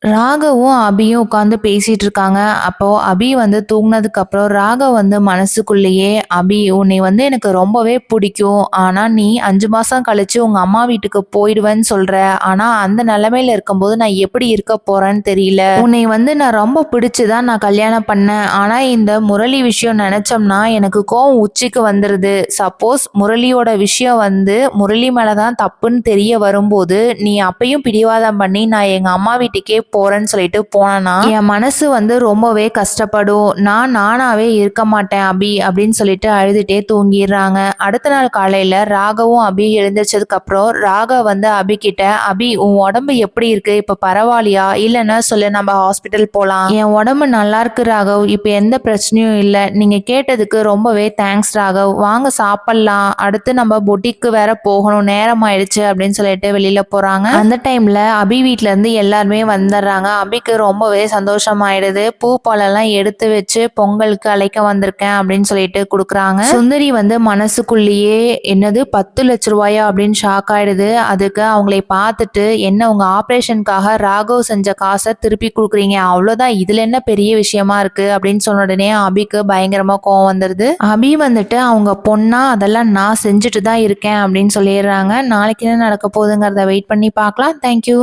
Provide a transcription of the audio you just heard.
ராகவும் அபியும் உட்காந்து பேசிட்டு இருக்காங்க. அப்போ அபி வந்து தூங்குனதுக்கு அப்புறம் ராகவ் வந்து மனசுக்குள்ளேயே, "அபி உன்னை வந்து எனக்கு ரொம்பவே பிடிக்கும். ஆனா நீ 5 மாசம் கழிச்சு உங்க அம்மா வீட்டுக்கு போயிடுவேன்னு சொல்ற. ஆனா அந்த நிலைமையில இருக்கும்போது நான் எப்படி இருக்க போறேன்னு தெரியல. உன்னை வந்து நான் ரொம்ப பிடிச்சு தான் நான் கல்யாணம் பண்ணேன். ஆனா இந்த முரளி விஷயம் நினைச்சோம்னா எனக்கு கோவம் உச்சிக்கு வந்துருது. சப்போஸ் முரளியோட விஷயம் வந்து முரளி மேல தான் தப்புன்னு தெரிய வரும்போது, நீ அப்பயும் பிடிவாதம் பண்ணி நான் எங்க அம்மா வீட்டுக்கே போறேன்னு சொல்லிட்டு போனேன்னா என் மனசு வந்து ரொம்பவே கஷ்டப்படும். நான் நானாவே இருக்க மாட்டேன் அபி அப்படின்னு சொல்லிட்டு அழுதுட்டே தூங்கிடுறாங்க. அடுத்த நாள் காலையில ராகவும் அபி எழுந்திரிச்சதுக்கு அப்புறம் ராகவ் வந்து அபி கிட்ட, "அபி உன் உடம்பு எப்படி இருக்கு? இப்ப பரவாயில்லையா? இல்லைன்னா சொல்லு, நம்ம ஹாஸ்பிட்டல் போலாம். என் உடம்பு நல்லா இருக்கு ராகவ். இப்ப எந்த பிரச்சனையும் இல்லை. நீங்க கேட்டதுக்கு ரொம்பவே தேங்க்ஸ் ராகவ். வாங்க சாப்பிடலாம். அடுத்து நம்ம பொட்டிக்கு வேற போகணும், நேரம் ஆயிடுச்சு" அப்படின்னு சொல்லிட்டு வெளியில போறாங்க. அந்த டைம்ல அபி வீட்ல இருந்து எல்லாருமே வந்துடுறாங்க. அபிக்கு ரொம்பவே சந்தோஷமாயிடுது. பூ பழம்லாம் எடுத்து வச்சு பொங்கலுக்கு அழைக்க வந்திருக்கேன் அப்படின்னு சொல்லிட்டு கொடுக்குறாங்க. சுந்தரி வந்து மனசுக்குள்ளேயே, என்னது 10 லட்ச ரூபாயா அப்படின்னு ஷாக் ஆயிடுது. அதுக்கு அவங்களை பார்த்துட்டு, என்ன உங்க ஆபரேஷனுக்காக ராகவ் செஞ்ச காசை திருப்பி கொடுக்குறீங்க, அவ்வளவுதான், இதுல என்ன பெரிய விஷயமா இருக்கு அப்படின்னு சொன்ன உடனே அபிக்கு பயங்கரமா கோவம் வந்துருது. அபி வந்துட்டு அவங்க பொண்ணா அதெல்லாம் நான் செஞ்சுட்டு தான் இருக்கேன் அப்படின்னு சொல்லிடுறாங்க. நாளைக்கு என்ன நடக்க போகுதுங்கிறத வெயிட் பண்ணி பார்க்கலாம். தேங்க்யூ.